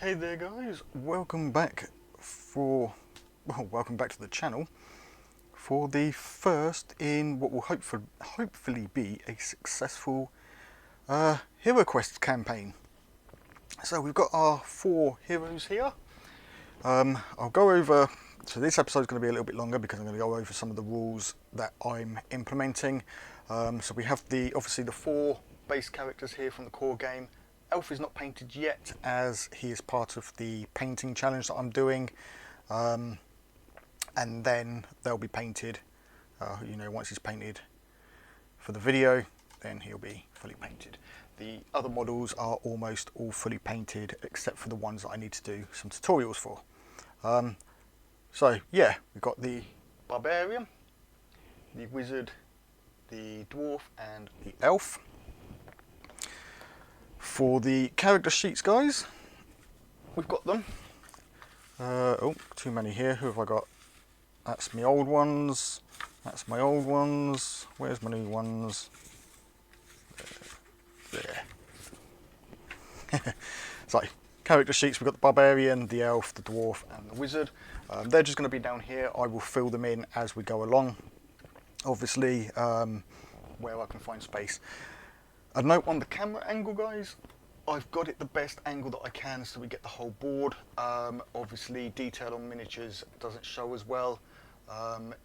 Hey there guys, welcome back to the channel for the first in what will hopefully be a successful Heroquest campaign. So we've got our 4 heroes here. I'll go over, so this episode is going to be a little bit longer because I'm going to go over some of the rules that I'm implementing. So we have obviously the 4 base characters here from the core game. Elf is not painted yet as he is part of the painting challenge that I'm doing, and then they'll be painted, once he's painted for the video, then he'll be fully painted. The other models are almost all fully painted except for the ones that I need to do some tutorials for. So yeah, we've got the barbarian, the wizard, the dwarf and the elf. For the character sheets, guys, we've got them. Oh, too many here. Who have I got? That's my old ones. That's my old ones. Where's my new ones? There. So, character sheets, we've got the barbarian, the elf, the dwarf and the wizard. They're just going to be down here. I will fill them in as we go along, obviously, where I can find space. A note on the camera angle, guys, I've got it the best angle that I can so we get the whole board. Obviously detail on miniatures doesn't show as well.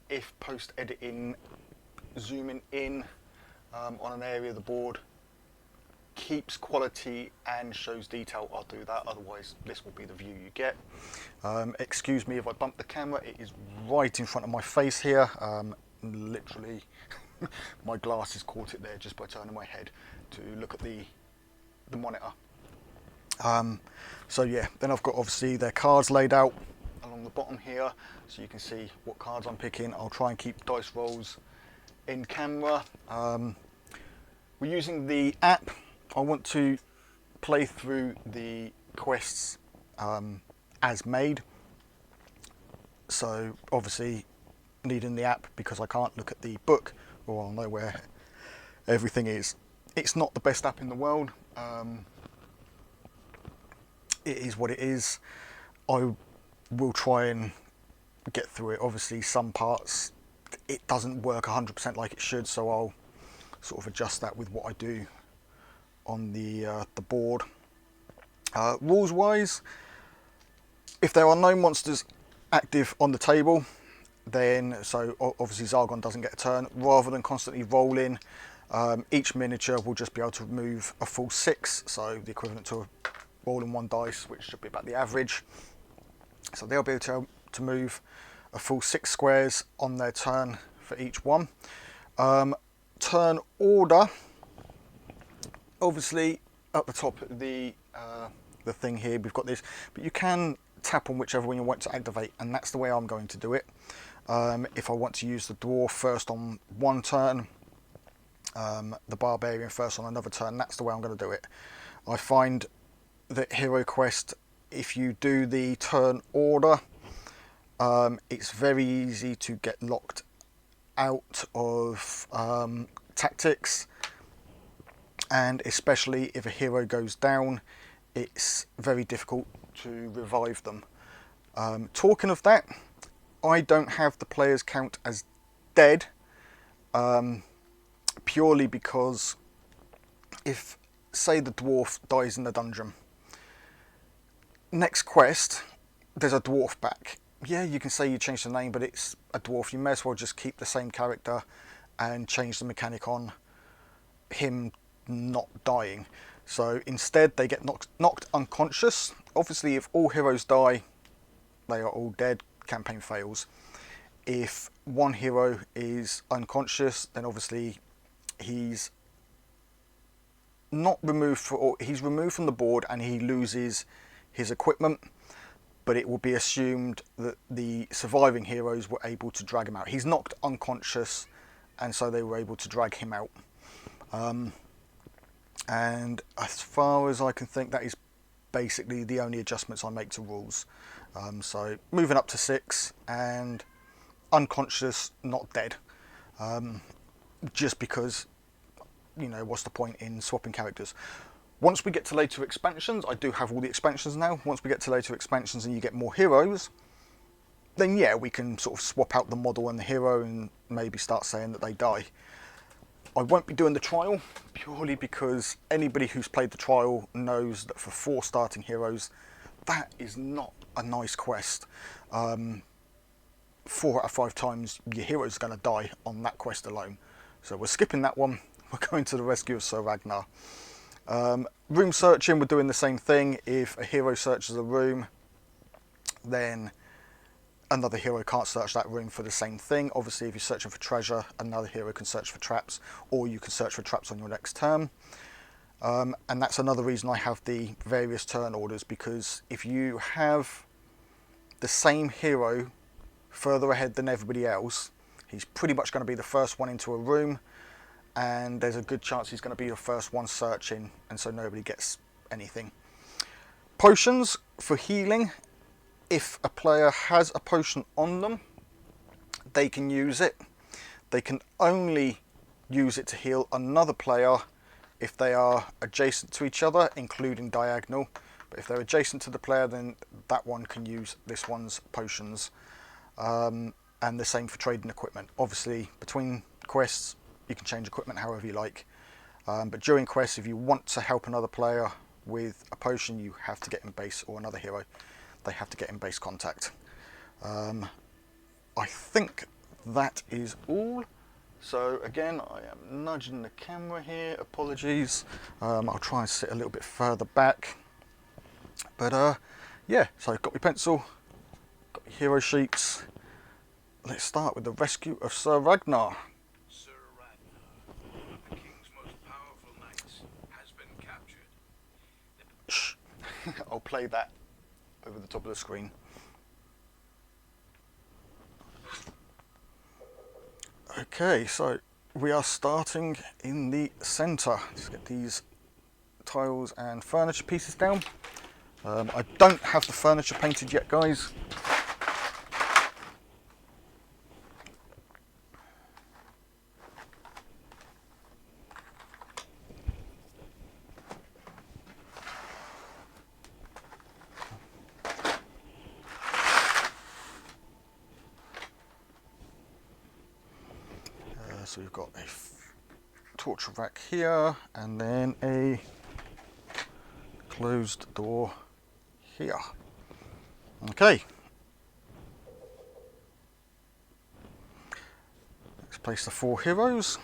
If post editing zooming in on an area of the board keeps quality and shows detail, I'll do that, otherwise this will be the view you get. Excuse me if I bump the camera, it is right in front of my face here. Literally my glasses caught it there just by turning my head to look at the monitor. So yeah, then I've got obviously their cards laid out along the bottom here so you can see what cards I'm picking. I'll try and keep dice rolls in camera. We're using the app. I want to play through the quests as made, so obviously needing the app because I can't look at the book or I'll know where everything is. It's not the best app in the world. It is what it is. I will try and get through it. Obviously some parts it doesn't work 100% like it should, so I'll sort of adjust that with what I do on the board. Rules wise, if there are no monsters active on the table, then so obviously Zargon doesn't get a turn. Rather than constantly rolling, each miniature will just be able to move a full 6, so the equivalent to rolling 1 dice, which should be about the average. So they'll be able to move a full 6 squares on their turn for each one. Turn order, obviously at the top of the thing here we've got this, but you can tap on whichever one you want to activate, and that's the way I'm going to do it. If I want to use the dwarf first on one turn, the barbarian first on another turn, that's the way I'm going to do it. I find that Heroquest, if you do the turn order, it's very easy to get locked out of tactics, and especially if a hero goes down, it's very difficult to revive them. Talking of that, I don't have the players count as dead, purely because if, say, the dwarf dies in the dungeon, next quest there's a dwarf back. Yeah, you can say you changed the name, but it's a dwarf. You may as well just keep the same character and change the mechanic on him not dying. So instead they get knocked unconscious. Obviously if all heroes die, they are all dead, campaign fails. If one hero is unconscious, then obviously he's not removed he's removed from the board and he loses his equipment, but it will be assumed that the surviving heroes were able to drag him out. He's knocked unconscious, and so they were able to drag him out. And as far as I can think, that is basically the only adjustments I make to rules. So moving up to 6 and unconscious, not dead. Just because, what's the point in swapping characters? Once we get to later expansions, I do have all the expansions now. Once we get to later expansions and you get more heroes, then yeah, we can sort of swap out the model and the hero and maybe start saying that they die. I won't be doing the trial purely because anybody who's played the trial knows that for 4 starting heroes, that is not a nice quest. 4 out of 5 times your hero's going to die on that quest alone. So we're skipping that one. We're going to the rescue of Sir Ragnar. Room searching, we're doing the same thing. If a hero searches a room, then another hero can't search that room for the same thing. Obviously, if you're searching for treasure, another hero can search for traps, or you can search for traps on your next turn. And that's another reason I have the various turn orders, because if you have the same hero further ahead than everybody else, he's pretty much going to be the first one into a room, and there's a good chance he's going to be the first one searching, and so nobody gets anything. Potions for healing. If a player has a potion on them, they can use it. They can only use it to heal another player if they are adjacent to each other, including diagonal. But if they're adjacent to the player, then that one can use this one's potions. And the same for trading equipment. Obviously, between quests, you can change equipment however you like. But during quests, if you want to help another player with a potion, you have to get in base, or another hero, they have to get in base contact. I think that is all. So again, I am nudging the camera here, apologies. I'll try and sit a little bit further back. But yeah, so I've got my pencil, got my hero sheets. Let's start with the rescue of Sir Ragnar. Sir Ragnar, one of the king's most powerful knights, has been captured. Shh. I'll play that over the top of the screen. Okay, so we are starting in the centre. Let's get these tiles and furniture pieces down. I don't have the furniture painted yet, guys. So we've got a torture rack here, and then a closed door here. Okay. Let's place the 4 heroes.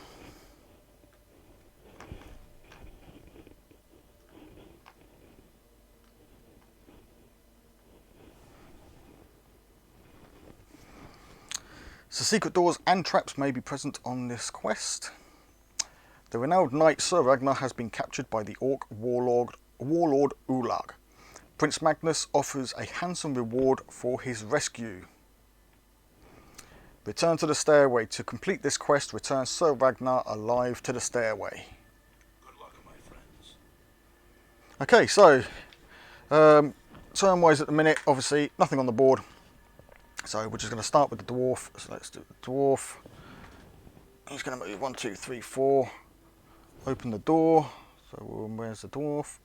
So secret doors and traps may be present on this quest. The renowned knight Sir Ragnar has been captured by the orc warlord Ulag. Prince Magnus offers a handsome reward for his rescue. Return to the stairway. To complete this quest, return Sir Ragnar alive to the stairway. Good luck, my friends. Okay, so turn-wise at the minute, obviously nothing on the board. So we're just going to start with the dwarf. So let's do the dwarf. He's going to move 1, 2, 3, 4. Open the door. So where's the dwarf?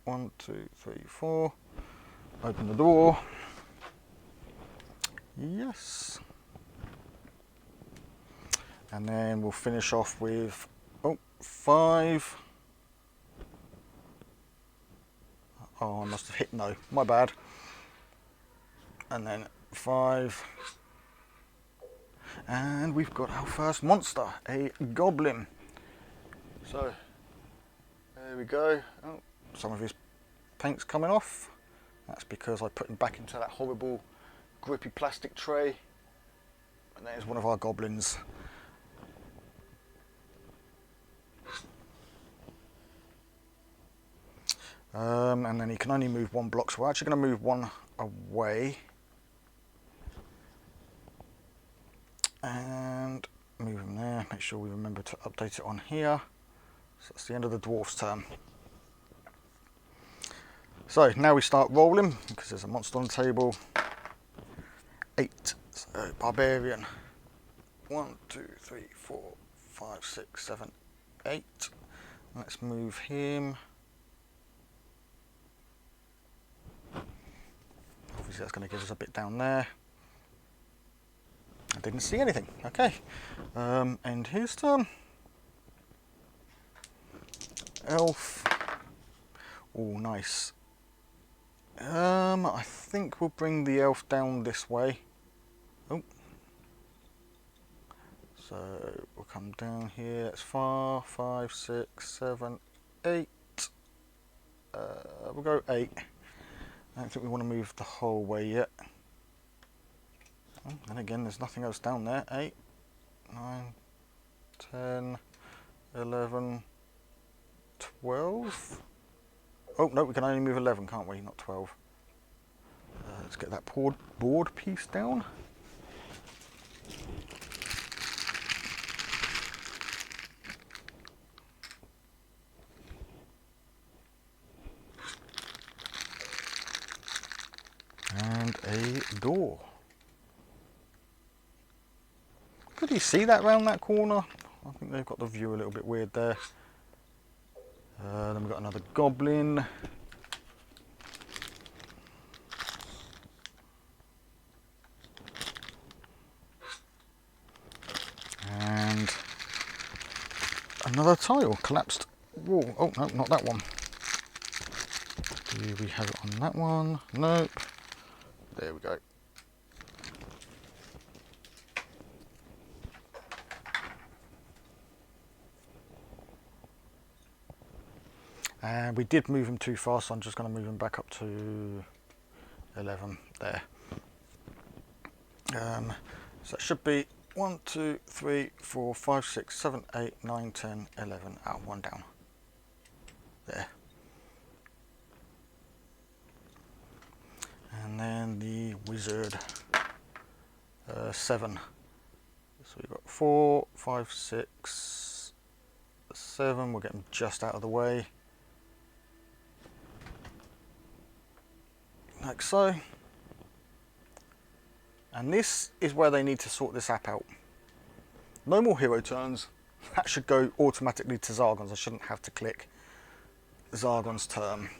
1, 2, 3, 4. Open the door. Yes. And then we'll finish off with 5. Oh, I must have hit no. My bad. And then 5, and we've got our first monster, a goblin. So there we go. Oh, some of his paint's coming off. That's because I put him back into that horrible grippy plastic tray. And there's one of our goblins. And then he can only move 1 block, so we're actually going to move 1 away. And move him there, make sure we remember to update it on here. So that's the end of the dwarf's turn. So now we start rolling, because there's a monster on the table. 8, so barbarian. 1, 2, 3, 4, 5, 6, 7, 8. Let's move him obviously that's going to give us a bit down there. I didn't see anything. Okay, and his turn. Elf. Oh, nice. I think we'll bring the elf down this way. Oh. So we'll come down here. It's 4, 5, 6, 7, 8. We'll go 8. I don't think we want to move the whole way yet. Oh, and again, there's nothing else down there. 8, 9, 10, 11, 12. Oh no, we can only move 11, can't we? Not 12. Let's get that board piece down. And a door. Could you see that round that corner? I think they've got the view a little bit weird there. Then we've got another goblin. And another tile, collapsed wall. Oh, no, not that one. Do we have it on that one? Nope. There we go. And we did move him too far, so I'm just going to move him back up to 11 there. So it should be 1, 2, 3, 4, 5, 6, 7, 8, 9, 10, 11. Oh, one down. There. And then the wizard. 7. So we've got 4, 5, 6, 7. We'll get them just out of the way. Like so. And this is where they need to sort this app out. No more hero turns. That should go automatically to Zargon's. I shouldn't have to click Zargon's turn.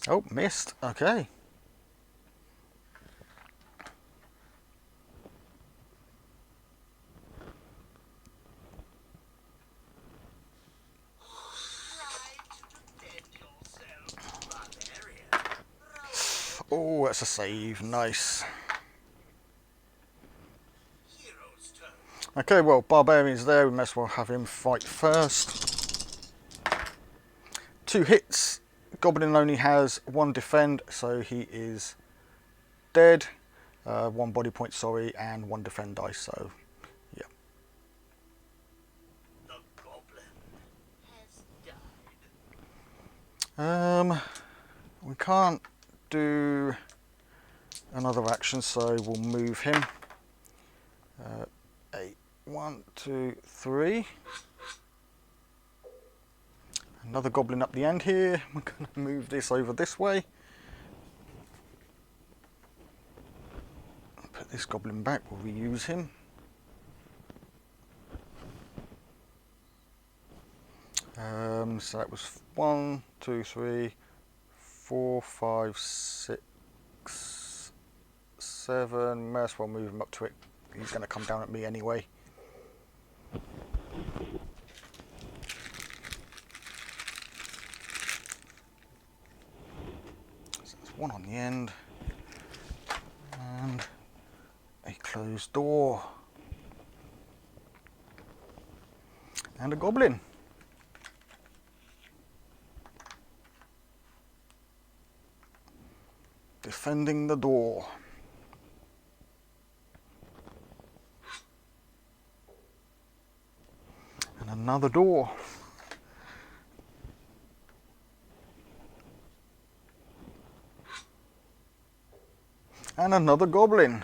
Oh, missed. Okay. Oh, that's a save. Nice. Okay, well, Barbarian's there. We may as well have him fight first. 2 hits. Goblin only has 1 defend, so he is dead. 1 body point, sorry, and 1 defend dice, so yeah. The goblin has died. We can't do another action, so we'll move him. 8, 1, 2, 3. Another goblin up the end here. We're going to move this over this way. Put this goblin back, we'll reuse him. So that was 1, 2, 3, 4, 5, 6, 7. May as well move him up to it. He's going to come down at me anyway. So there's 1 on the end. And a closed door. And a goblin. Defending the door. And another door. And another goblin.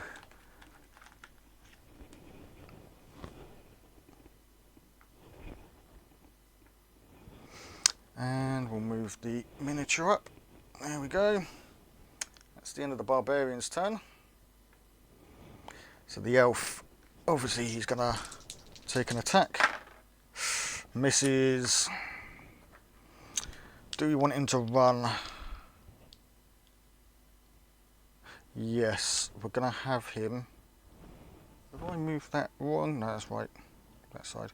And we'll move the miniature up. There we go. That's the end of the barbarian's turn. So the elf, obviously he's going to take an attack. Misses. Do we want him to run? Yes, we're going to have him. Have I moved that wrong? No, that's right. That side.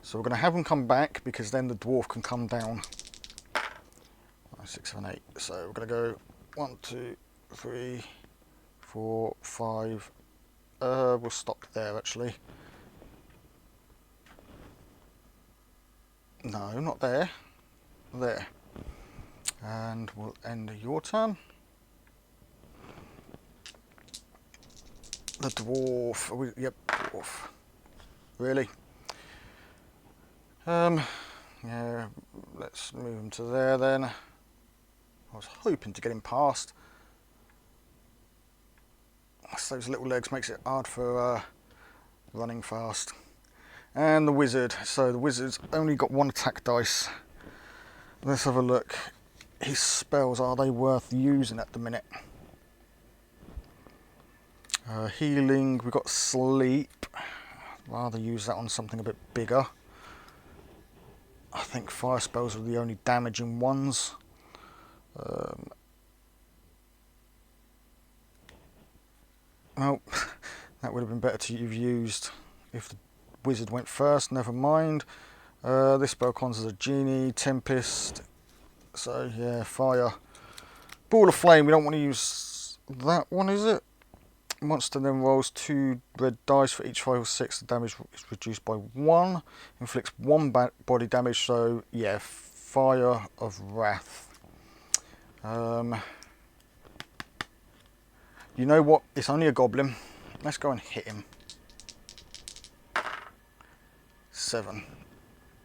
So we're going to have him come back because then the dwarf can come down. 5, 6, 7, 8. So we're going to go 1, 2, 3, 4, 5. We'll stop there actually. No, not there. There. And we'll end your turn. The dwarf. Yep, dwarf. Really? Yeah, let's move him to there then. I was hoping to get him past. Those little legs makes it hard for running fast. And the wizard. So the wizard's only got 1 attack dice. Let's have a look. His spells, are they worth using at the minute? Healing, we've got sleep. I'd rather use that on something a bit bigger. I think fire spells are the only damaging ones. Well, that would have been better to have used if the wizard went first, never mind. This spell conjures a genie, tempest. So yeah, fire. Ball of flame, we don't want to use that one, is it? Monster then rolls 2 red dice for each 5 or 6. The damage is reduced by 1. Inflicts 1 body damage, so yeah, fire of wrath. You know what? It's only a goblin. Let's go and hit him. 7.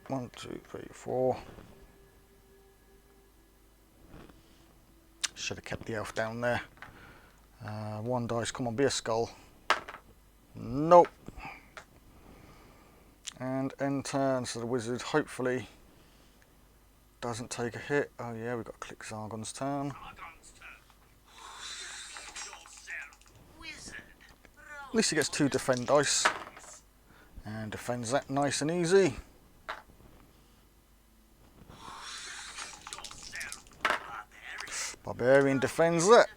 1, 2, 3, 4. Should have kept the elf down there. 1 dice, come on, be a skull. Nope. And end turn, so the wizard hopefully doesn't take a hit. Oh yeah, we've got to click Zargon's turn. At least he gets 2 defend dice. And defends that nice and easy. Barbarian defends that.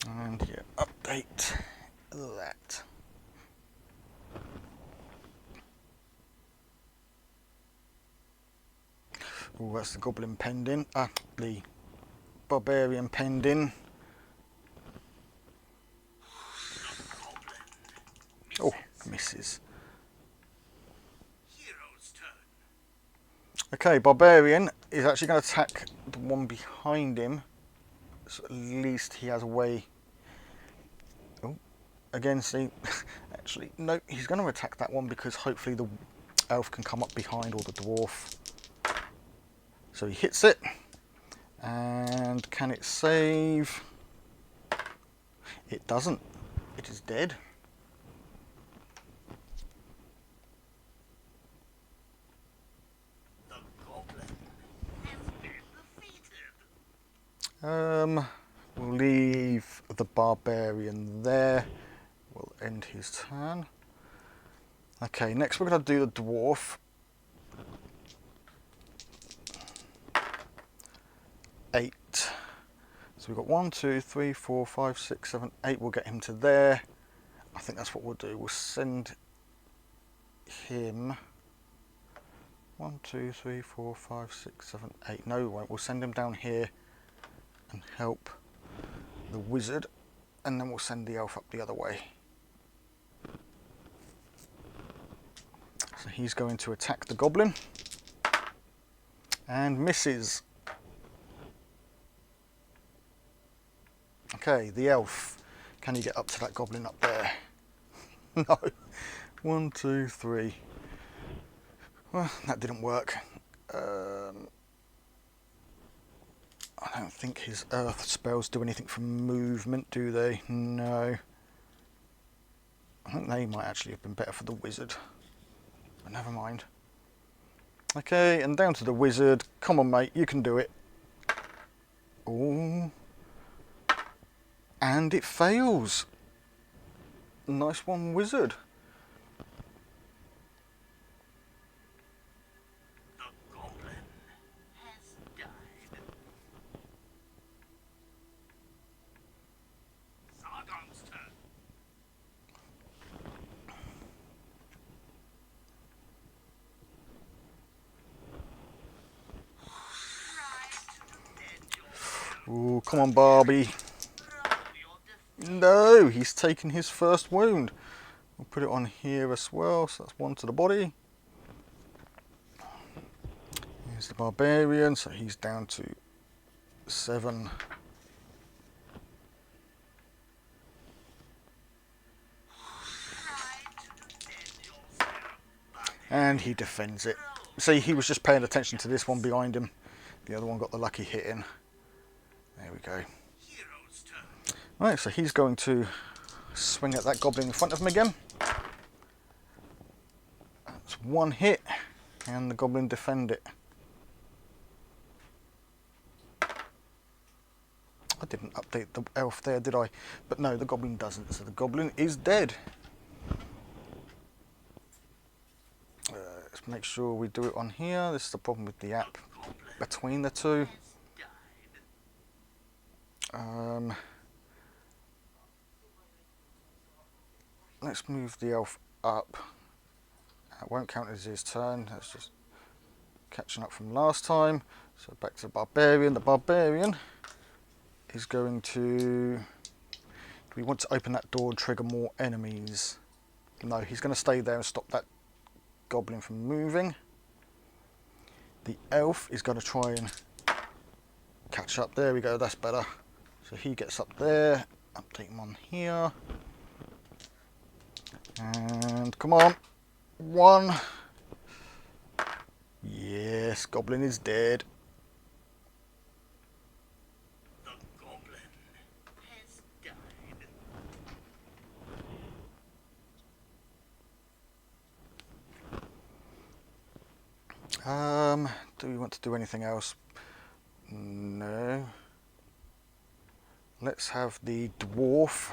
And yeah, update that. Oh, that's the goblin pending. The barbarian pending. Oh, misses. Okay, barbarian is actually going to attack the one behind him. So at least he has a way. Oh, again, see, actually, no, he's going to attack that one because hopefully the elf can come up behind, or the dwarf. So he hits it. And can it save? It doesn't. It is dead. The goblin has been defeated. We'll leave the barbarian there. We'll end his turn. Okay, next we're going to do the dwarf. 8. So we've got 1, 2, 3, 4, 5, 6, 7, 8. We'll get him to there. I think that's what we'll do. We'll send him 1, 2, 3, 4, 5, 6, 7, 8. No, we won't. We'll send him down here and help the wizard, and then we'll send the elf up the other way. So he's going to attack the goblin and misses. Okay, the elf. Can you get up to that goblin up there? No. 1, 2, 3. Well, that didn't work. I don't think his earth spells do anything for movement, do they? No. I think they might actually have been better for the wizard. But never mind. Okay, and down to the wizard. Come on, mate, you can do it. Oh. And it fails. Nice one, wizard. Oh, come on, Barbie. No, he's taken his first wound. We'll put it on here as well, so that's 1 to the body. Here's the barbarian, so he's down to 7. And he defends it. See, he was just paying attention to this one behind him. The other one got the lucky hit in. There we go. Right, so he's going to swing at that goblin in front of him again. That's 1 hit, and the goblin defend it. I didn't update the elf there, did I? But no, the goblin doesn't, so the goblin is dead. Let's make sure we do it on here. This is the problem with the app between the two. Let's move the elf up. That won't count as his turn. That's just catching up from last time. So back to the barbarian. The barbarian is going to... Do we want to open that door and trigger more enemies? No, he's going to stay there and stop that goblin from moving. The elf is going to try and catch up. There we go, that's better. So he gets up there. Update him on here. And come on. 1. Yes, goblin is dead. The goblin has died. Do we want to do anything else? No. Let's have the dwarf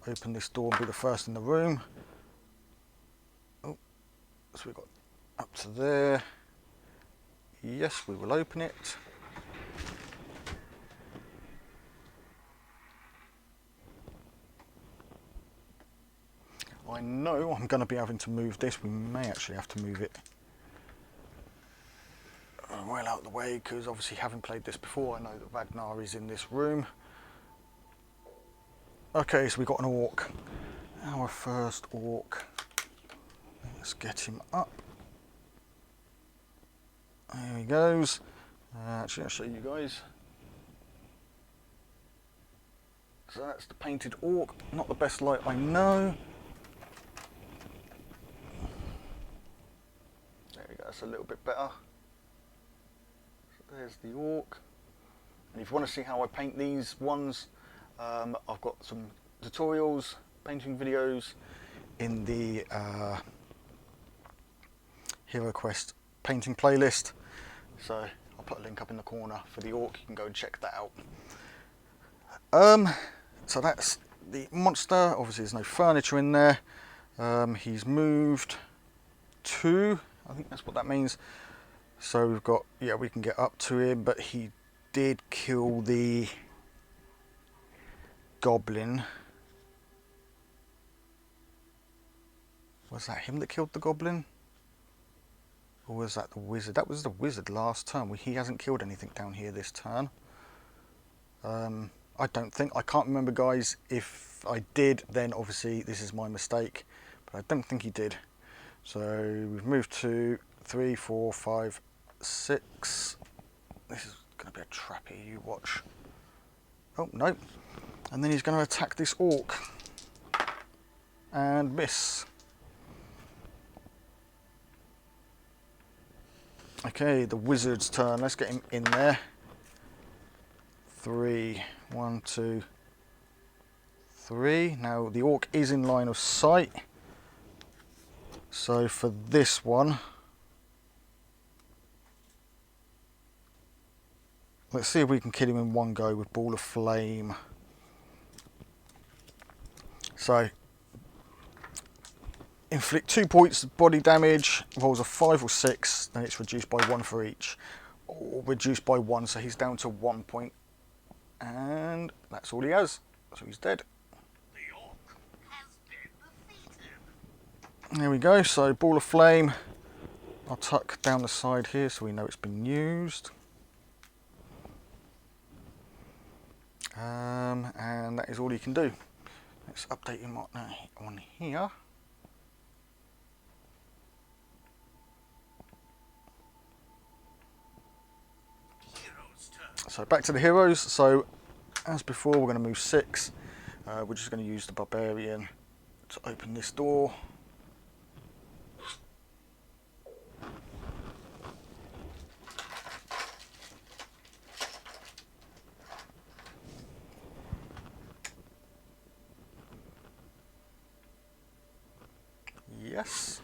open this door and be the first in the room. Oh, so we've got up to there. Yes, we will open it. I know I'm going to be having to move this. We may actually have to move it well out of the way, because obviously having played this before, I know that Ragnar is in this room. Okay, so we got an orc. Our first orc. Let's get him up. There he goes. Actually, I'll show you guys. So that's the painted orc. Not the best light, I know. There we go, that's a little bit better. So there's the orc. And if you want to see how I paint these ones, I've got some tutorials, painting videos in the Heroquest painting playlist. So I'll put a link up in the corner for the orc. You can go and check that out. So that's the monster. Obviously there's no furniture in there. He's moved 2. I think that's what that means. So we've got, yeah, we can get up to him, but he did kill the goblin. Was that him that killed the goblin? Or was that the wizard? That was the wizard last turn. He hasn't killed anything down here this turn. I don't think. I can't remember, guys. If I did, then obviously this is my mistake. But I don't think he did. So we've moved to 3, 4, 5, 6. This is going to be a trap here, you watch. Oh, no. And then he's going to attack this orc. And miss. Okay, the wizard's turn. Let's get him in there. 3, 1, 2, 3. Now the orc is in line of sight. So for this one, let's see if we can kill him in one go with Ball of Flame. So, inflict 2 points of body damage, rolls a 5 or 6, then it's reduced by 1 for each. Or reduced by 1, so he's down to 1 point. And that's all he has, so he's dead. The orc has been defeated. There we go, so Ball of Flame. I'll tuck down the side here so we know it's been used. and that is all you can do. Let's update him on here. So back to the heroes. So as before, we're going to move 6. We're just going to use the barbarian to open this door. Yes.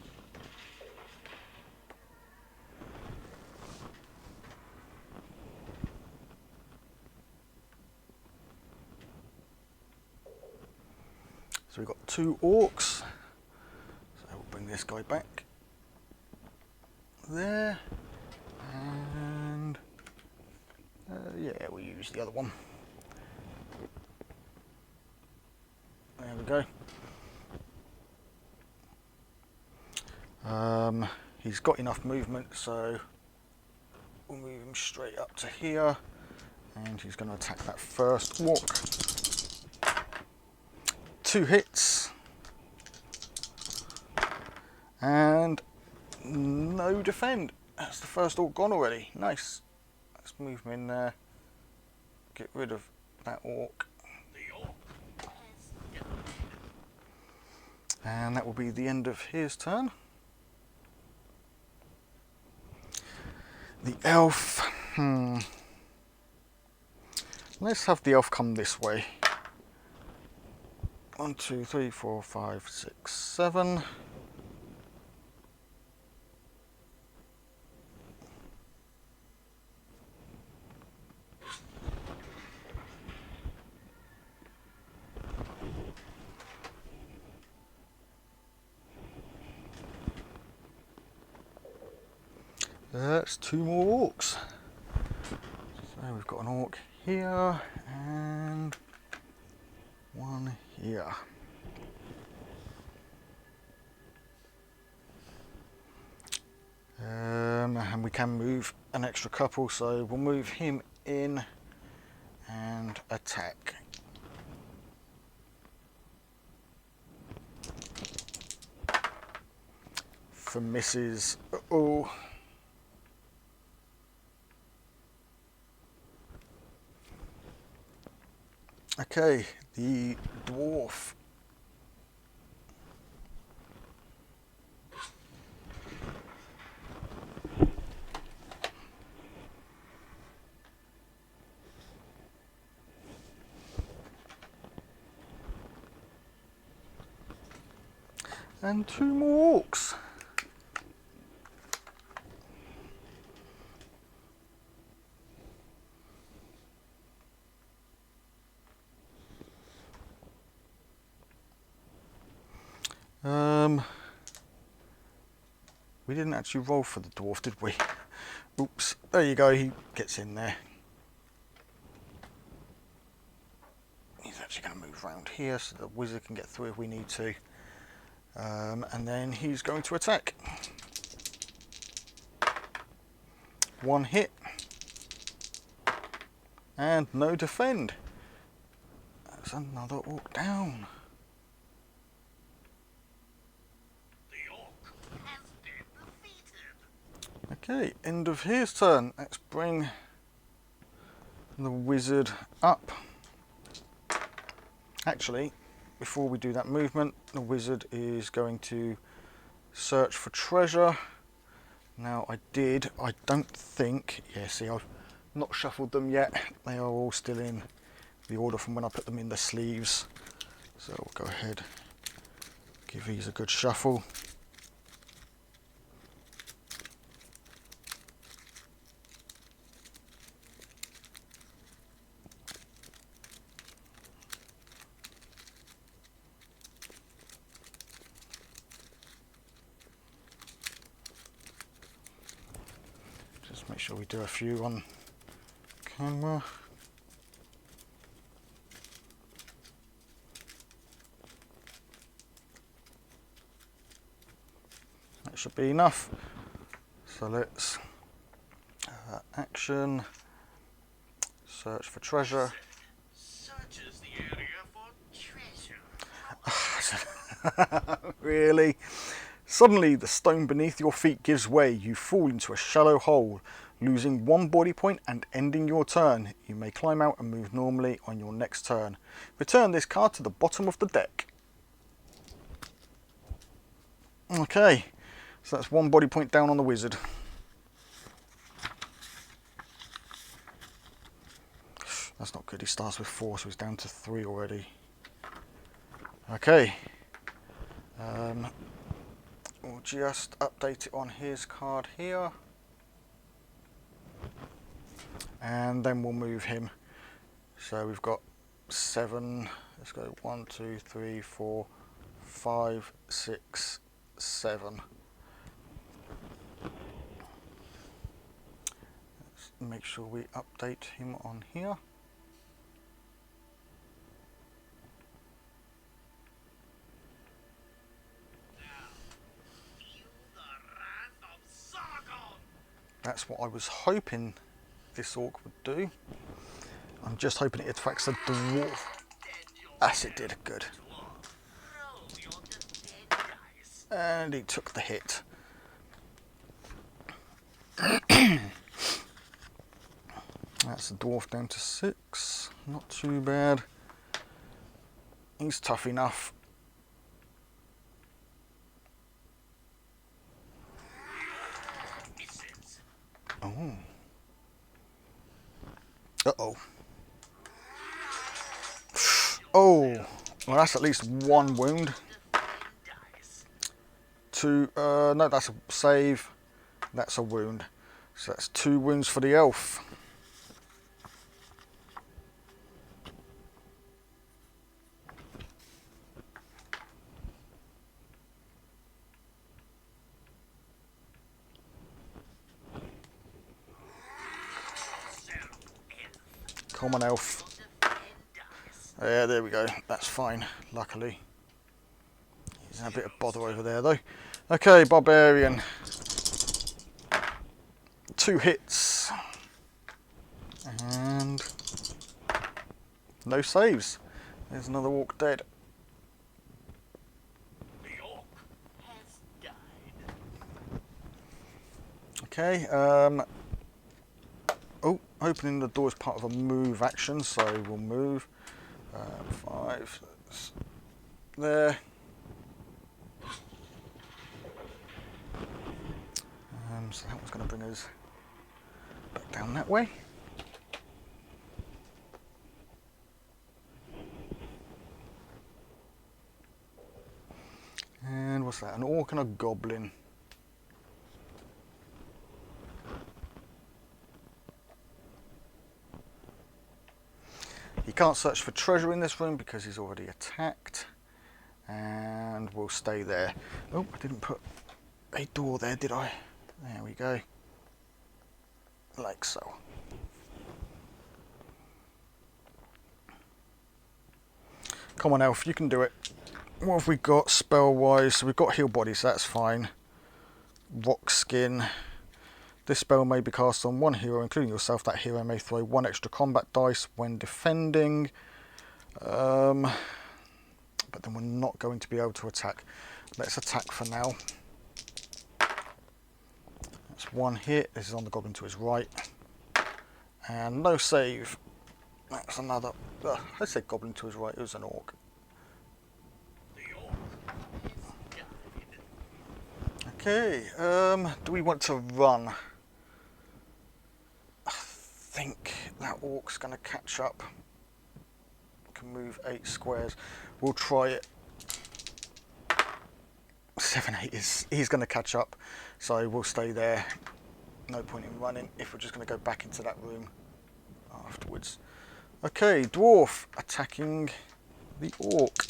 So we've got 2 orcs. So we'll bring this guy back there, and yeah, we'll use the other one. There we go. He's got enough movement, so we'll move him straight up to here, and he's going to attack that first orc. 2 hits, and no defend. That's the first orc gone already. Nice. Let's move him in there. Get rid of that orc. And that will be the end of his turn. The elf. Let's have the elf come this way. 1, 2, 3, 4, 5, 6, 7. That's 2 more orcs. So we've got an orc here and 1 here. And we can move an extra couple, so we'll move him in and attack. For misses. Uh-oh. Okay, the dwarf. And 2 more orcs. We didn't actually roll for the dwarf, did we? Oops, there you go, he gets in there. He's actually going to move around here so the wizard can get through if we need to. And then he's going to attack. 1 hit. And no defend. That's another orc down. Okay, end of his turn. Let's bring the wizard up. Actually, before we do that movement, the wizard is going to search for treasure. Now I don't think, yeah, see, I've not shuffled them yet. They are all still in the order from when I put them in the sleeves. So we'll go ahead, give these a good shuffle. Make sure we do a few on camera. That should be enough. So let's action, search for treasure. Searches the Really? Suddenly, the stone beneath your feet gives way. You fall into a shallow hole, losing 1 body point and ending your turn. You may climb out and move normally on your next turn. Return this card to the bottom of the deck. Okay, so that's 1 body point down on the wizard. That's not good. He starts with 4, so he's down to 3 already. Okay. We'll just update it on his card here. And then we'll move him. So we've got 7. Let's go 1, 2, 3, 4, 5, 6, 7. Let's make sure we update him on here. That's what I was hoping this orc would do. I'm just hoping it attracts a dwarf. Yes, it did. Good. And he took the hit. That's the dwarf down to 6. Not too bad. He's tough enough. Oh. Uh-oh. Oh. Well, that's at least 1 wound. 2. No, that's a save. That's a wound. So that's 2 wounds for the elf. Come on, elf. Yeah, there we go. That's fine, luckily. He's in a bit of bother over there, though. Okay, barbarian. 2 hits. And no saves. There's another orc dead. Okay, oh, opening the door is part of a move action, so we'll move. 5, there. So that one's going to bring us back down that way. And what's that? An orc and a goblin. He can't search for treasure in this room because he's already attacked. And we'll stay there. Oh, I didn't put a door there, did I? There we go. Like so. Come on, elf, you can do it. What have we got spell-wise? So we've got heal body, so that's fine. Rock skin. This spell may be cast on 1 hero, including yourself. That hero may throw 1 extra combat dice when defending. But then we're not going to be able to attack. Let's attack for now. That's 1 hit. This is on the goblin to his right. And no save. That's another. I said goblin to his right. It was an orc. Okay. Do we want to run? I think that orc's going to catch up. Can move 8 squares. We'll try it. 7, 8 is he's going to catch up, so we'll stay there. No point in running if we're just going to go back into that room afterwards. Okay, dwarf attacking the orc.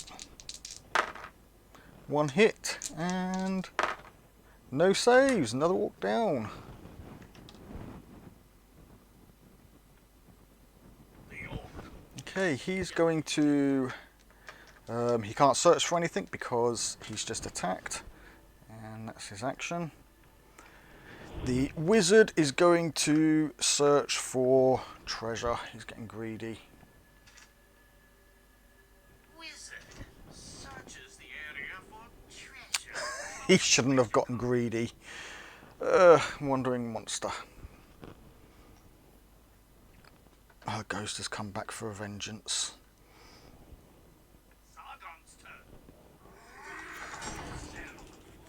1 hit and no saves. Another orc down. Okay, he's going to. He can't search for anything because he's just attacked, and that's his action. The wizard is going to search for treasure. He's getting greedy. Wizard searches the area He shouldn't have gotten greedy. Wandering monster. Her ghost has come back for a vengeance. Sargon's turn.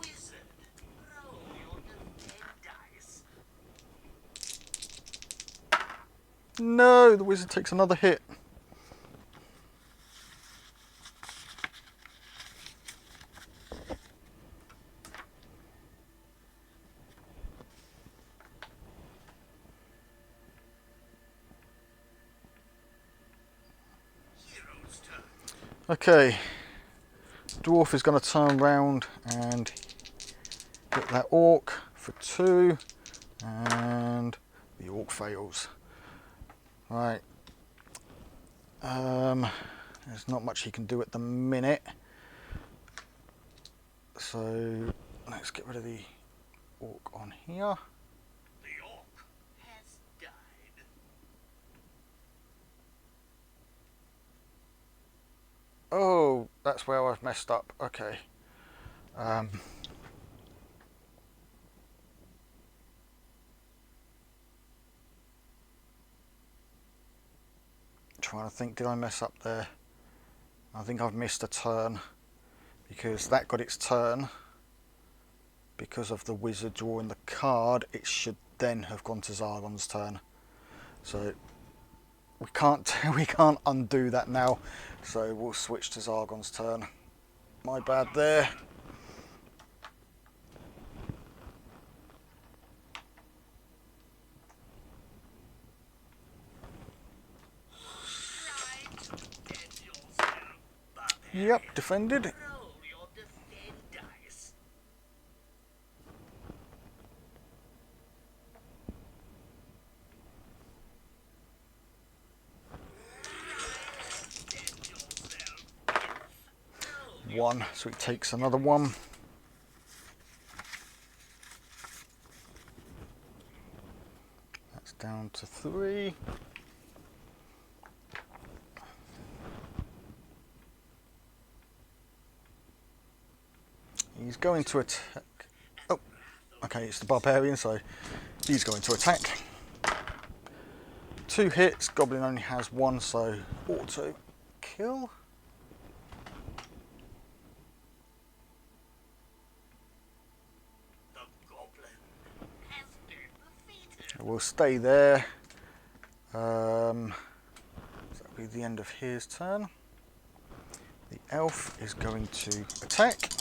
Wizard, roll your defend dice. No, the wizard takes another hit. Hero's turn. Okay, dwarf is going to turn round and hit that orc for 2, and the orc fails. Right, there's not much he can do at the minute, so let's get rid of the orc on here. The orc has died. Oh, that's where I've messed up. Okay. Trying to think, did I mess up there? I think I've missed a turn, because that got its turn. Because of the wizard drawing the card, it should then have gone to Zargon's turn. So we can't undo that now. So we'll switch to Zargon's turn. My bad there. Defend yourself, barbarian. Yep, defended. Roll your defend dice. Defend yourself. Roll 1, so it takes another 1. That's down to 3. He's going to attack. Oh, okay, it's the barbarian, so he's going to attack. 2 hits, goblin only has 1, so auto kill. The goblin has been defeated. We'll stay there. So that'll be the end of his turn. The elf is going to attack.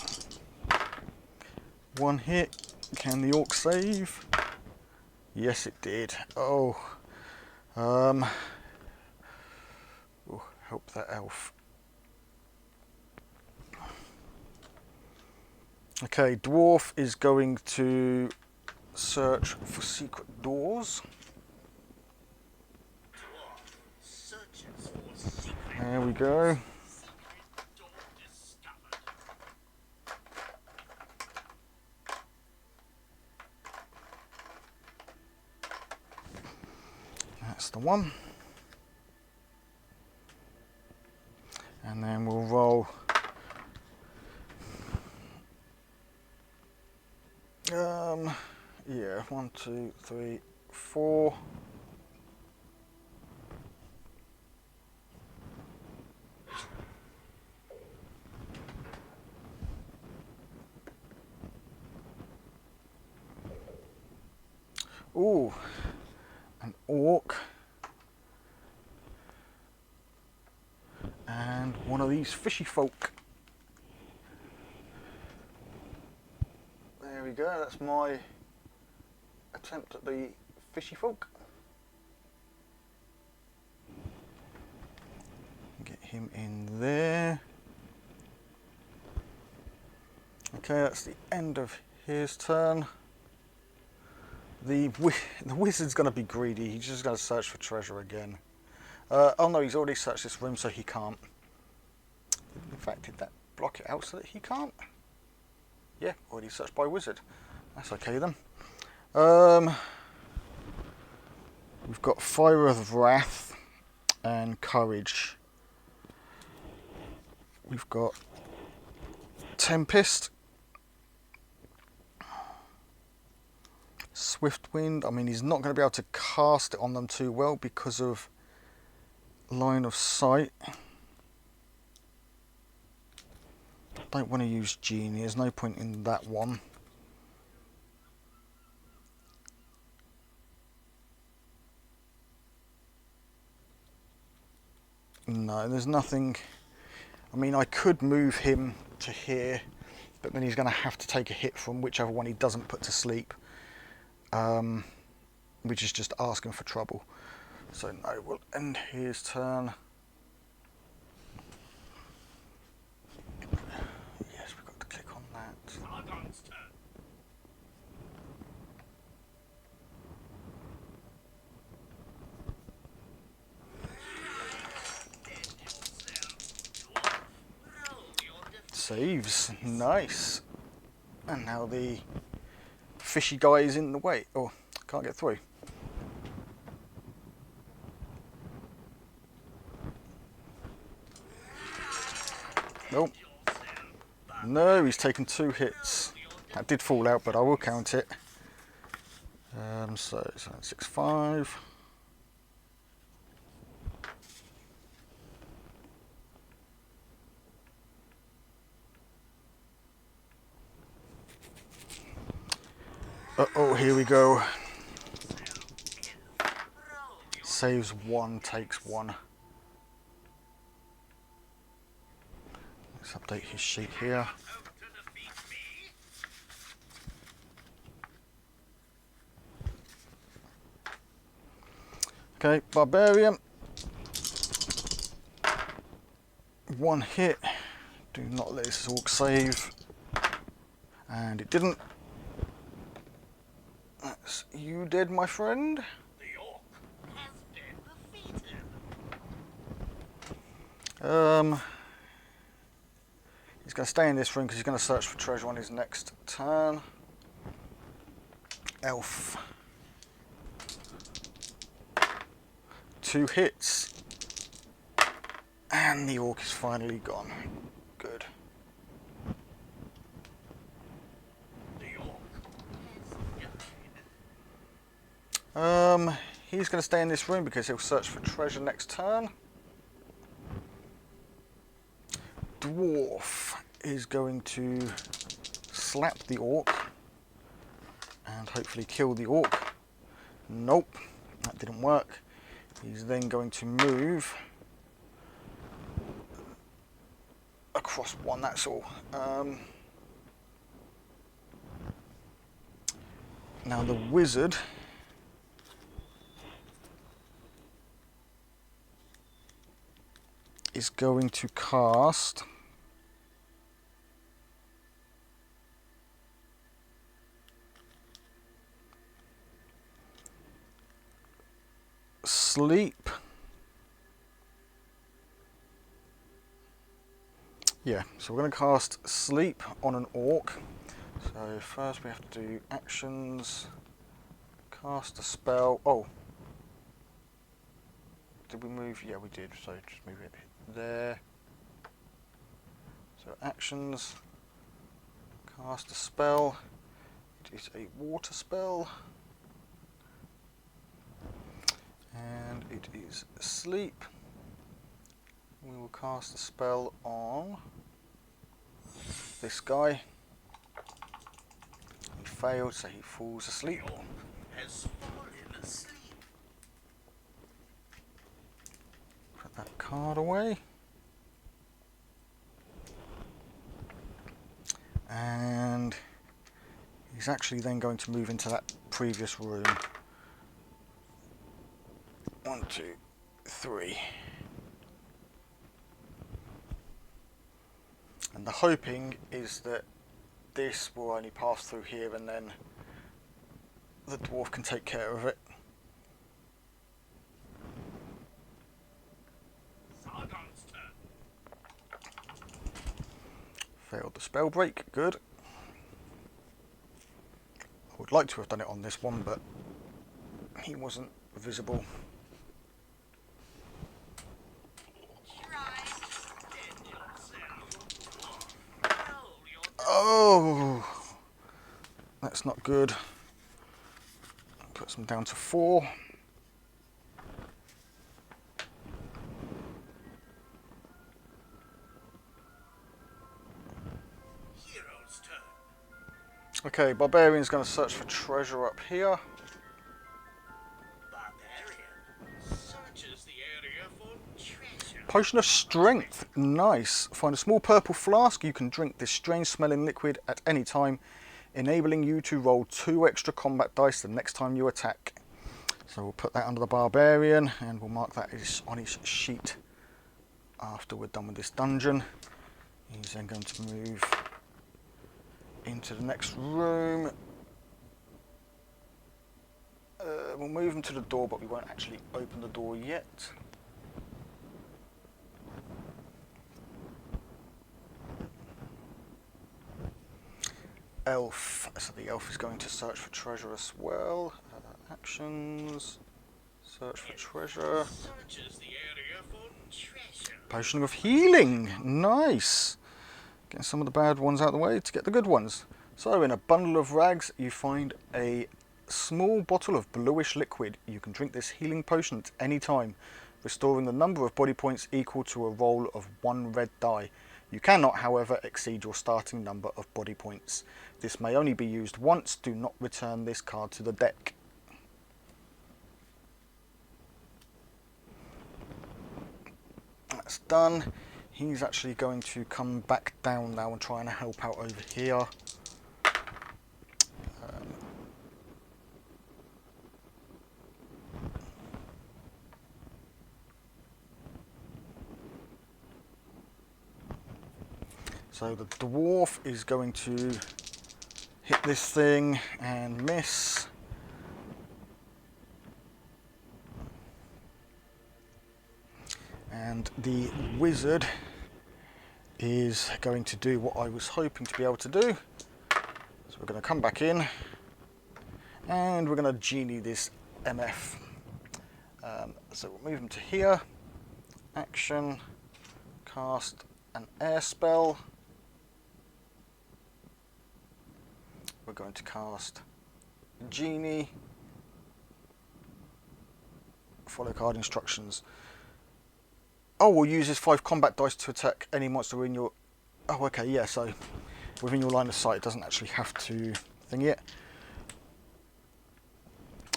1 hit. Can the orc save? Yes, it did. Oh, help that elf. Okay, dwarf is going to search for secret doors. Dwarf searches for secret There we go. door discovered. That's the one. And then we'll roll. Yeah, 1, 2, 3, 4. Ooh, an orc. And one of these fishy folk. There we go, that's my attempt at the fishy folk. Get him in there. Okay, that's the end of his turn. The wizard's going to be greedy. He's just going to search for treasure again. Oh no, he's already searched this room, so he can't. In fact, did that block it out so that he can't? Yeah, already searched by wizard. That's okay then. We've got Fire of Wrath and Courage. We've got Tempest Swift Wind. I mean, he's not going to be able to cast it on them too well because of line of sight. Don't want to use Genie, there's no point in that one. No, there's nothing. I mean, I could move him to here, but then he's going to have to take a hit from whichever one he doesn't put to sleep, which is just asking for trouble. So no, we'll end his turn. Yes, we've got to click on that. Sargon's turn. Saves, nice. And now the fishy guy is in the way. Oh, can't get through. Nope. No, he's taken 2 hits. That did fall out, but I will count it. So it's 6-5. Uh-oh, here we go. Saves 1, takes 1. Let's update his sheet here. Okay, Barbarian. 1 hit. Do not let this orc save. And it didn't. That's you dead, my friend. The orc has been defeated. He's going to stay in this room because he's going to search for treasure on his next turn. Elf. 2 hits. And the orc is finally gone. Good. The orc He's going to stay in this room because he'll search for treasure next turn. Dwarf is going to slap the orc and hopefully kill the orc. Nope, that didn't work. He's then going to move across 1, that's all. Now the wizard is going to cast Sleep. Yeah, so we're going to cast Sleep on an orc. So first we have to do actions, cast a spell. Oh, did we move? Yeah, we did. So just move it there. So actions, cast a spell. It is a water spell. And it is Sleep. We will cast a spell on this guy. He failed, so he falls asleep. The orc has fallen asleep. Put that card away. And he's actually then going to move into that previous room. 1, 2, 3. And the hoping is that this will only pass through here and then the dwarf can take care of it. Sargon's turn. Failed the spell break, good. I would like to have done it on this one, but he wasn't visible. Oh, that's not good. Puts them down to 4. Hero's turn. Okay, Barbarian's going to search for treasure up here. Barbarian searches the area for treasure. Potion of Strength. Nice. Find a small purple flask. You can drink this strange smelling liquid at any time, enabling you to roll 2 extra combat dice the next time you attack. So we'll put that under the Barbarian and we'll mark that on his sheet after we're done with this dungeon. He's then going to move into the next room. We'll move him to the door, but we won't actually open the door yet. Elf. So the elf is going to search for treasure as well. Actions. Search for treasure. Searches the area for treasure. Potion of healing. Nice. Getting some of the bad ones out of the way to get the good ones. So in a bundle of rags you find a small bottle of bluish liquid. You can drink this healing potion at any time, restoring the number of body points equal to a roll of 1 red die. You cannot, however, exceed your starting number of body points. This may only be used once. Do not return this card to the deck. That's done. He's actually going to come back down now and try and help out over here. So the dwarf is going to hit this thing and miss. And the wizard is going to do what I was hoping to be able to do. So we're going to come back in and we're going to genie this MF. So we'll move him to here. Action, cast an air spell. We're going to cast Genie. Follow card instructions. Oh, we'll use his 5 combat dice to attack any monster in your... Oh, okay, yeah, so within your line of sight, it doesn't actually have to thing it.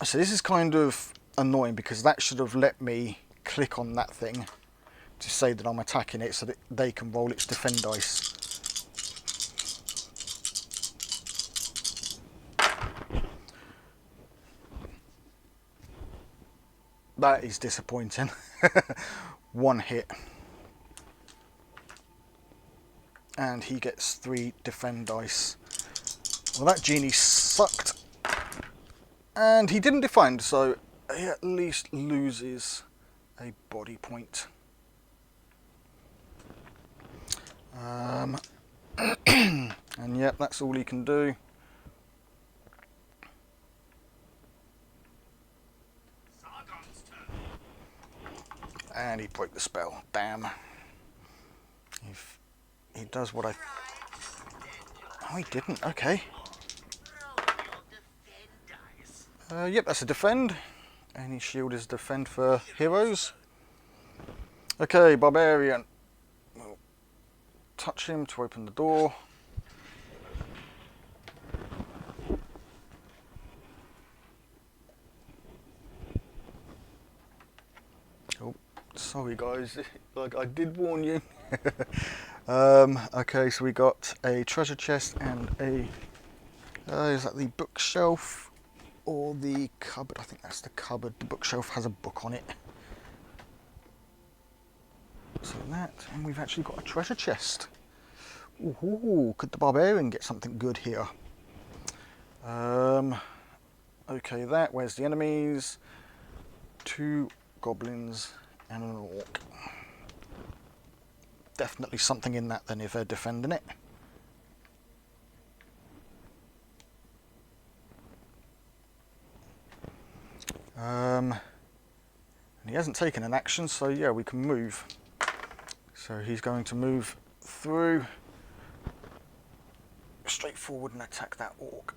So this is kind of annoying because that should have let me click on that thing to say that I'm attacking it so that they can roll its defend dice. That is disappointing. 1 hit. And he gets 3 defend dice. Well, that genie sucked. And he didn't defend, so he at least loses a body point. And yep, that's all he can do. And he broke the spell. Damn. If he does what I... Oh, he didn't. Okay. Yep, that's a defend. Any shield is defend for heroes. Okay, Barbarian. We'll touch him to open the door. Oh, sorry guys, like I did warn you. Okay, so we got a treasure chest and a... is that the bookshelf or the cupboard? I think that's the cupboard. The bookshelf has a book on it. So that, and we've actually got a treasure chest. Ooh, could the Barbarian get something good here? Okay, where's the enemies? 2 goblins and an orc. Definitely something in that then if they're defending it. And he hasn't taken an action, so yeah, we can move. So he's going to move through straight forward and attack that orc.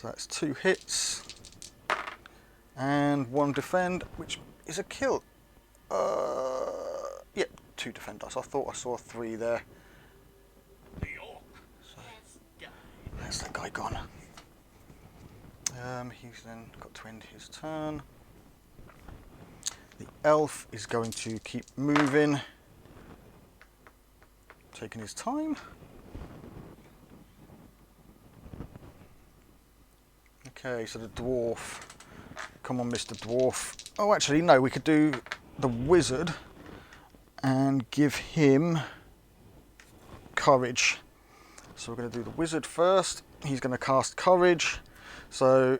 So that's 2 hits and 1 defend, which is a kill. Yep, 2 defend dice. I thought I saw 3 there. So that's that guy gone. He's then got to end his turn. The elf is going to keep moving, taking his time. Okay, so the dwarf. Come on, Mr. Dwarf. Oh, actually, no, we could do the wizard and give him courage. So we're going to do the wizard first. He's going to cast courage. So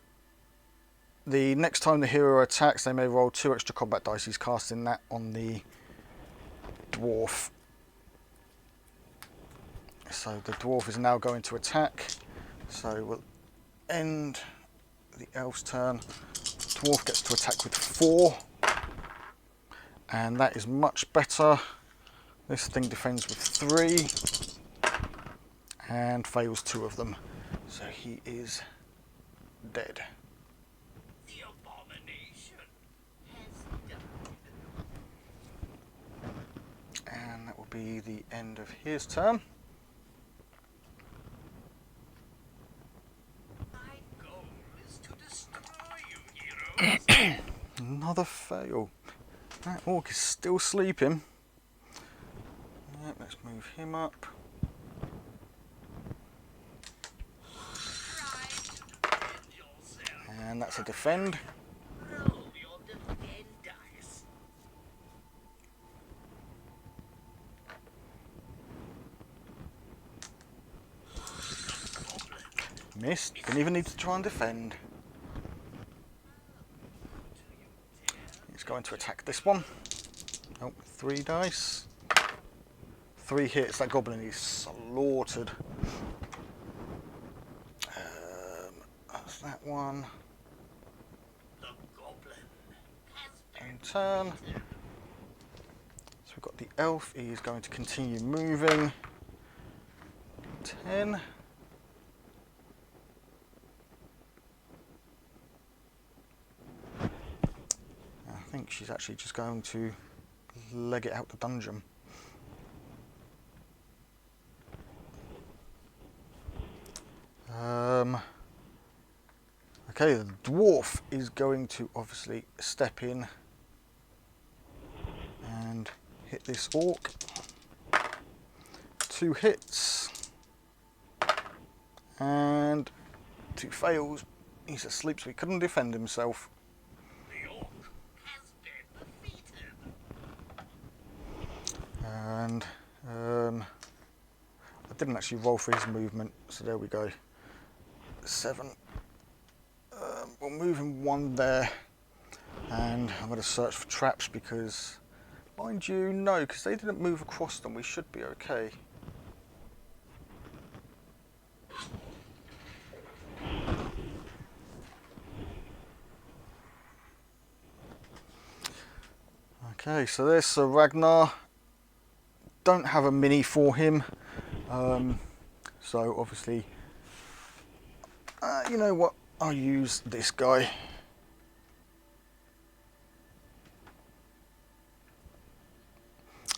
the next time the hero attacks, they may roll 2 extra combat dice. He's casting that on the dwarf. So the dwarf is now going to attack. So we'll end the elf's turn. Dwarf gets to attack with 4. And that is much better. This thing defends with 3. And fails 2 of them. So he is dead. The abomination has died. And that will be the end of his turn. My goal is to destroy you, heroes. Another fail. That orc is still sleeping. Yep, let's move him up. And that's a defend. Roll your defend dice. Missed. Didn't even need to try and defend. He's going to attack this one. Oh, 3 dice. 3 hits. That goblin is slaughtered. That's that one. The goblin has been And turn. So we've got the elf. He is going to continue moving. 10. I think she's actually just going to leg it out the dungeon. Okay, the dwarf is going to obviously step in and hit this orc. 2 hits and 2 fails. He's asleep, so he couldn't defend himself. The orc has been defeated. And I didn't actually roll for his movement, so there we go. 7. We'll move him 1 there, and I'm going to search for traps because, mind you, no, because they didn't move across them. We should be okay. Okay, so there's Sir Ragnar. Don't have a mini for him, so obviously, you know what? I'll use this guy.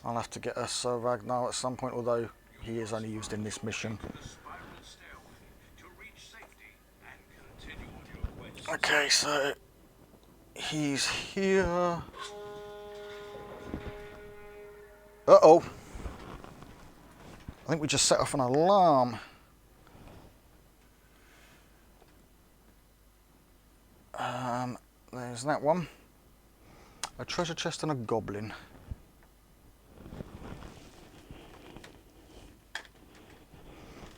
I'll have to get a Sir Ragnar at some point, although he is only used in this mission. The spiral stairway to reach safety and continue on your quest. Okay, so he's here. Uh-oh. I think we just set off an alarm. There's that one. A treasure chest and a goblin.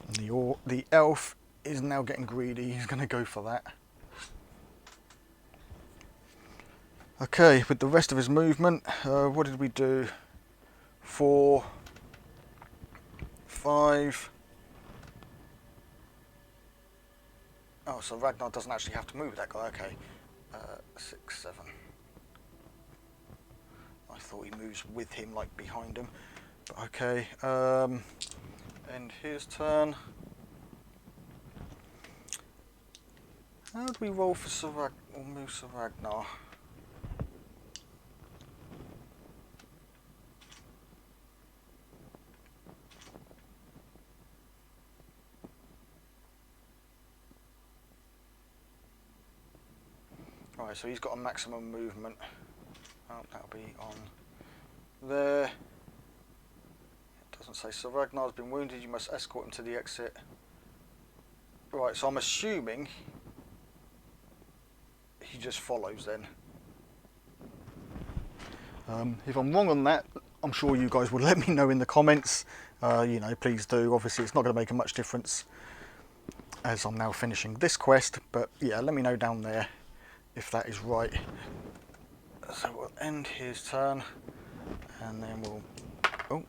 And the elf is now getting greedy. He's going to go for that. Okay, with the rest of his movement, what did we do? 4, 5. Oh, so Ragnar doesn't actually have to move that guy. Okay, 6, 7. I thought he moves with him, like behind him. But okay, end his turn. How do we roll for Sir Ragnar or move Sir Ragnar? Right, so he's got a maximum movement. Oh, that'll be on there. It doesn't say Sir Ragnar's been wounded, you must escort him to the exit. Right, so I'm assuming he just follows then. If I'm wrong on that, I'm sure you guys will let me know in the comments. You know, please do. Obviously, it's not going to make a much difference as I'm now finishing this quest, but yeah, let me know down there if that is right. So we'll end his turn, and then we'll... Oh.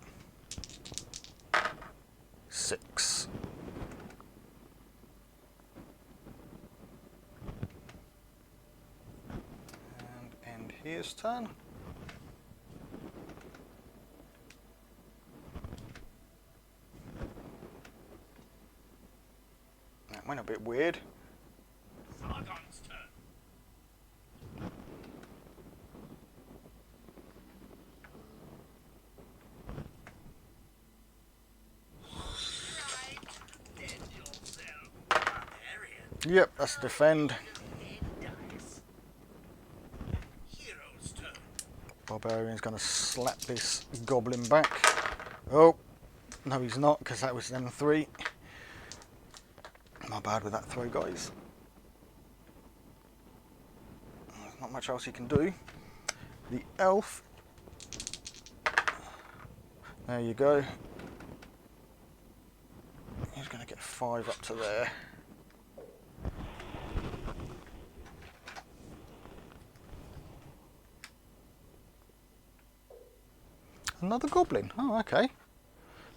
6. And end his turn. That went a bit weird. Sargon's turn. Right, dead yourself, barbarian. Yep, that's a defend. Hero's turn. Barbarian's going to slap this goblin back. Oh, no he's not, because that was them 3. My bad with that throw, guys. There's not much else he can do. The elf. There you go. He's going to get 5 up to there. Another goblin. Oh, okay.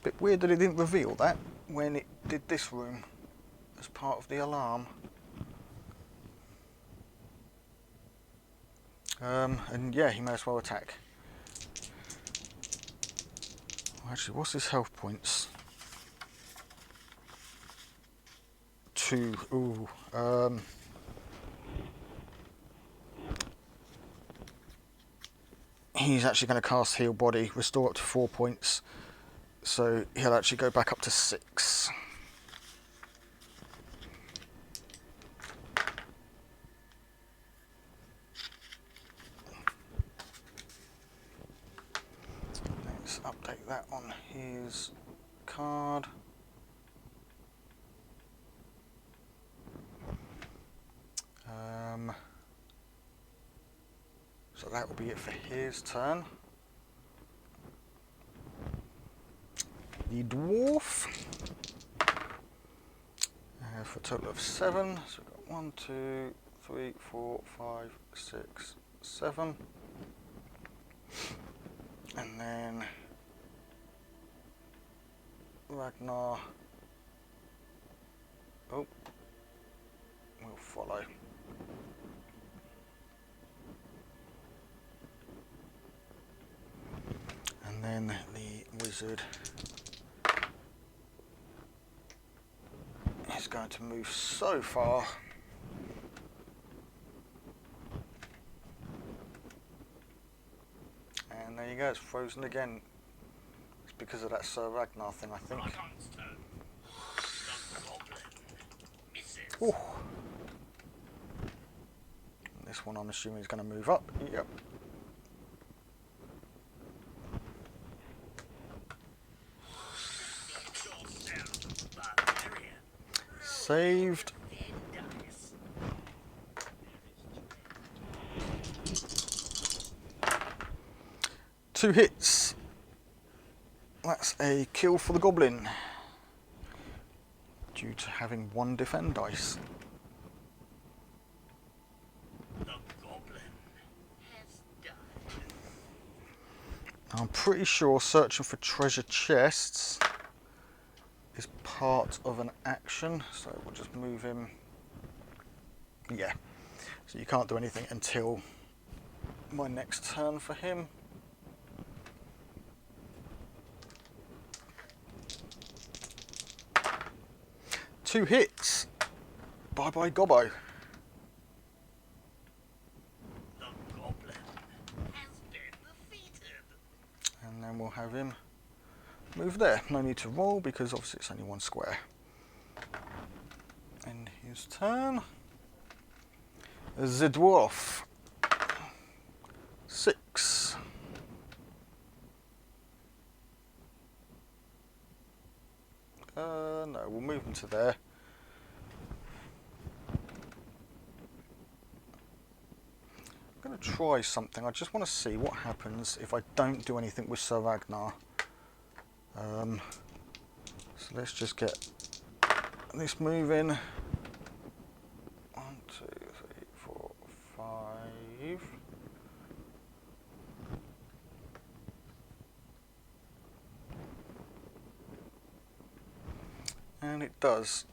Bit weird that it didn't reveal that when it did this room as part of the alarm. And yeah, he may as well attack. Actually, what's his health points? 2. Ooh. He's actually going to cast Heal Body, restore up to 4 points. So he'll actually go back up to 6. Let's update that on his card. So that will be it for his turn. The dwarf, for a total of 7. So we've got 1, 2, 3, 4, 5, 6, 7. And then Ragnar will follow. And then the wizard is going to move so far. And there you go, it's frozen again. It's because of that Sir Ragnar thing, I think. Sargon's turn. The goblin misses. Ooh. This one I'm assuming is going to move up. Yep. Saved. 2 hits. That's a kill for the goblin. Due to having 1 defend dice. The goblin has died. I'm pretty sure searching for treasure chests is part of an action, so we'll just move him. Yeah, so you can't do anything until my next turn for him. Two hits. Bye bye Gobbo. we'll have him move there. No need to roll because obviously it's only one square. And his turn. The dwarf. 6. No, we'll move him to there. I'm going to try something. I just want to see what happens if I don't do anything with Sir Ragnar. So let's just get this moving. 1, 2, 3, 4, 5. And it does.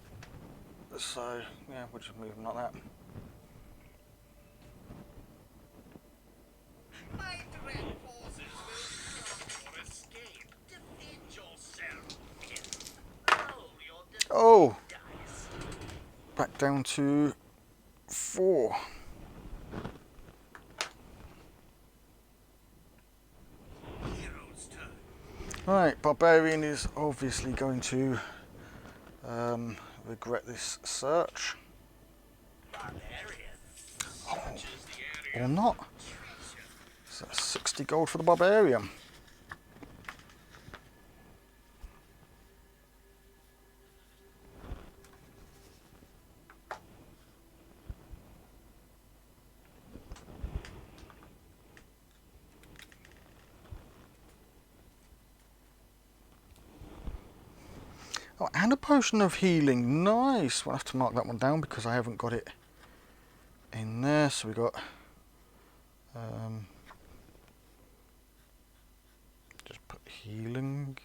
So yeah, we'll just move them like that. My dread forces will your escape. Defend yourself, Ken. Roll your Oh, dice. back down to 4. Hero's turn. Right, Barbarian is obviously going to regret this search. Barbarian. Searches the area. Or not. Treasure. So that's 60 gold for the Barbarian. Oh, and a potion of healing. Nice. We'll have to mark that one down because I haven't got it in there. So we got just put healing.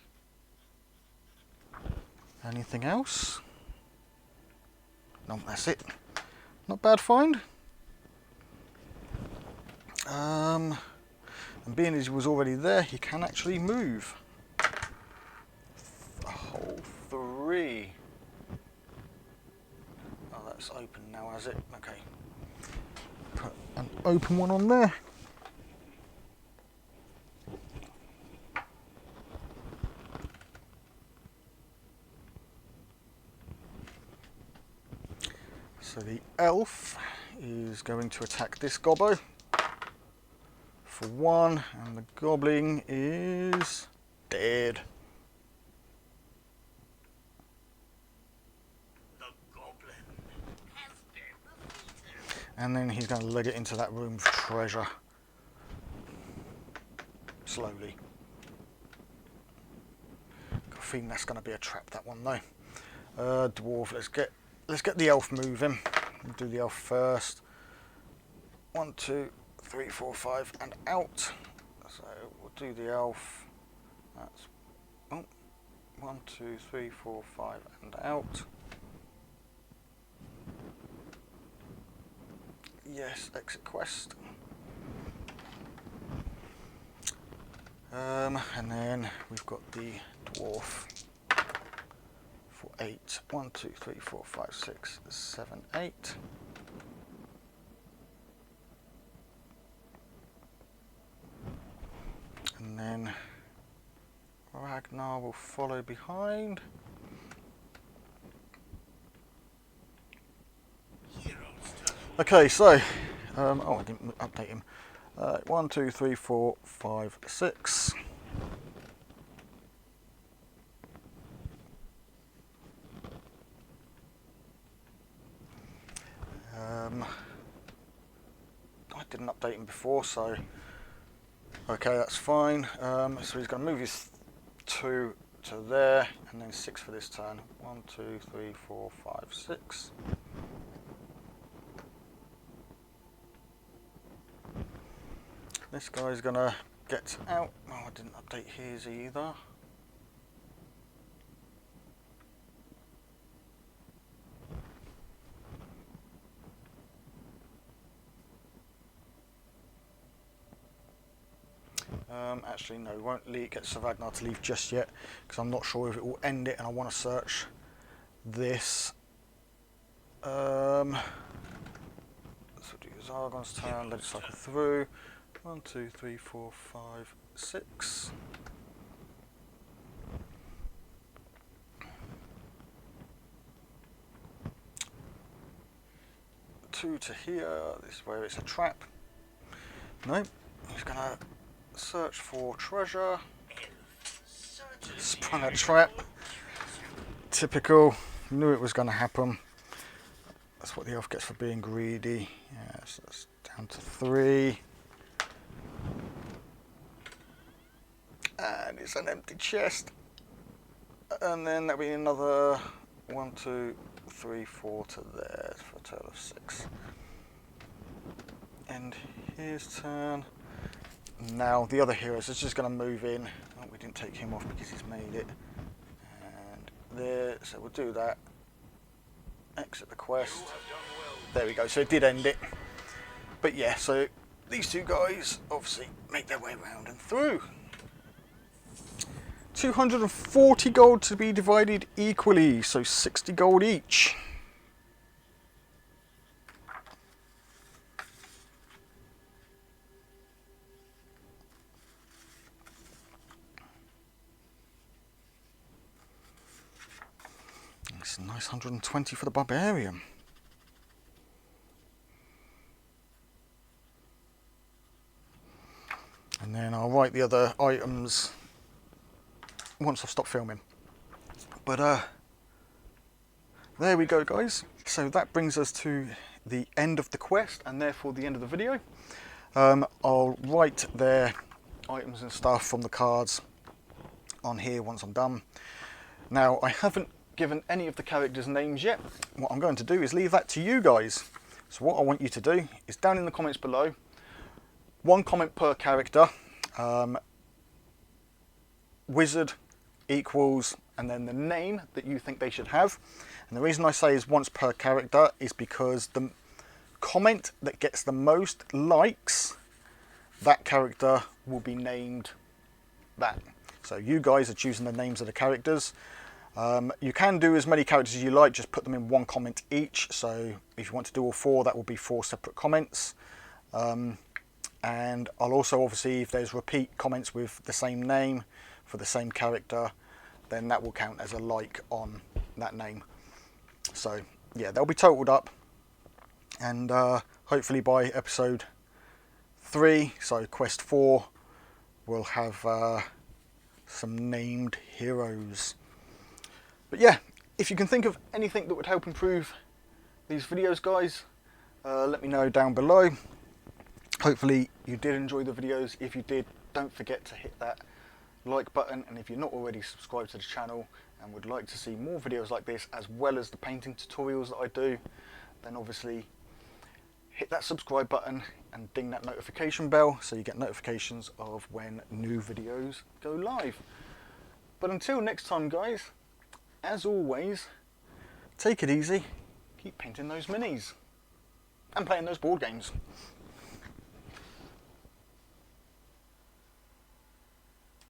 Anything else? No, that's it. Not bad find. And being as he was already there, he can actually move. A whole 3. Oh, that's open now, has it? Okay. Put an open one on there. So the elf is going to attack this gobbo for 1, and the goblin is dead. The goblin has been defeated. And then he's going to leg it into that room of treasure. Slowly. Got a feeling that's going to be a trap, that one though. Dwarf, let's get the elf moving. We'll do the elf first. 1, 2, 3, 4, 5, and out. So we'll do the elf. That's 1, 2, 3, 4, 5, and out. Yes, exit quest. And then we've got the dwarf for 8. 1, 2, 3, 4, 5, 6, 7, 8. And then Ragnar will follow behind. Hero's turn. Okay, so oh, I didn't update him. 1, 2, 3, 4, 5, 6. I didn't update him before, so okay, that's fine. So he's going to move his 2 to there, and then 6 for this turn. 1, 2, 3, 4, 5, 6. This guy's going to get out. Oh, I didn't update his either. Actually, no, we won't get Sir Ragnar to leave just yet because I'm not sure if it will end it, and I want to search this. So do Zargon's turn, let it cycle through. 1, 2, 3, 4, 5, 6. 2 to here. This is where it's a trap. Nope. He's gonna search for treasure. Sprung a trap. Typical. Knew it was gonna happen. That's what the elf gets for being greedy. Yeah, so that's down to 3. And it's an empty chest. And then that'll be another 1, 2, 3, 4 to there for a total of 6. And his turn. Now the other heroes is just going to move in. Oh, we didn't take him off because he's made it. And there, so we'll do that. Exit the quest. There we go, so it did end it. But yeah, so these two guys obviously make their way around and through. 240 gold to be divided equally, so 60 gold each. It's a nice 120 for the barbarian. And then I'll write the other items once I've stopped filming. But there we go, guys. So that brings us to the end of the quest and therefore the end of the video. I'll write their items and stuff from the cards on here once I'm done. Now, I haven't given any of the characters names yet. What I'm going to do is leave that to you guys. So what I want you to do is down in the comments below, 1 comment per character, wizard equals, and then the name that you think they should have. And the reason I say is once per character is because the comment that gets the most likes, that character will be named that. So you guys are choosing the names of the characters. You can do as many characters as you like, just put them in 1 comment each. So if you want to do all 4, that will be 4 separate comments. And I'll also, obviously, if there's repeat comments with the same name for the same character, then that will count as a like on that name. So yeah, they'll be totaled up, and hopefully by episode 3, so quest 4, we'll have some named heroes. But yeah, if you can think of anything that would help improve these videos, guys, let me know down below. Hopefully you did enjoy the videos. If you did, don't forget to hit that like button, and if you're not already subscribed to the channel and would like to see more videos like this as well as the painting tutorials that I do, then obviously hit that subscribe button and ding that notification bell so you get notifications of when new videos go live. But until next time, guys, as always, take it easy, keep painting those minis and playing those board games.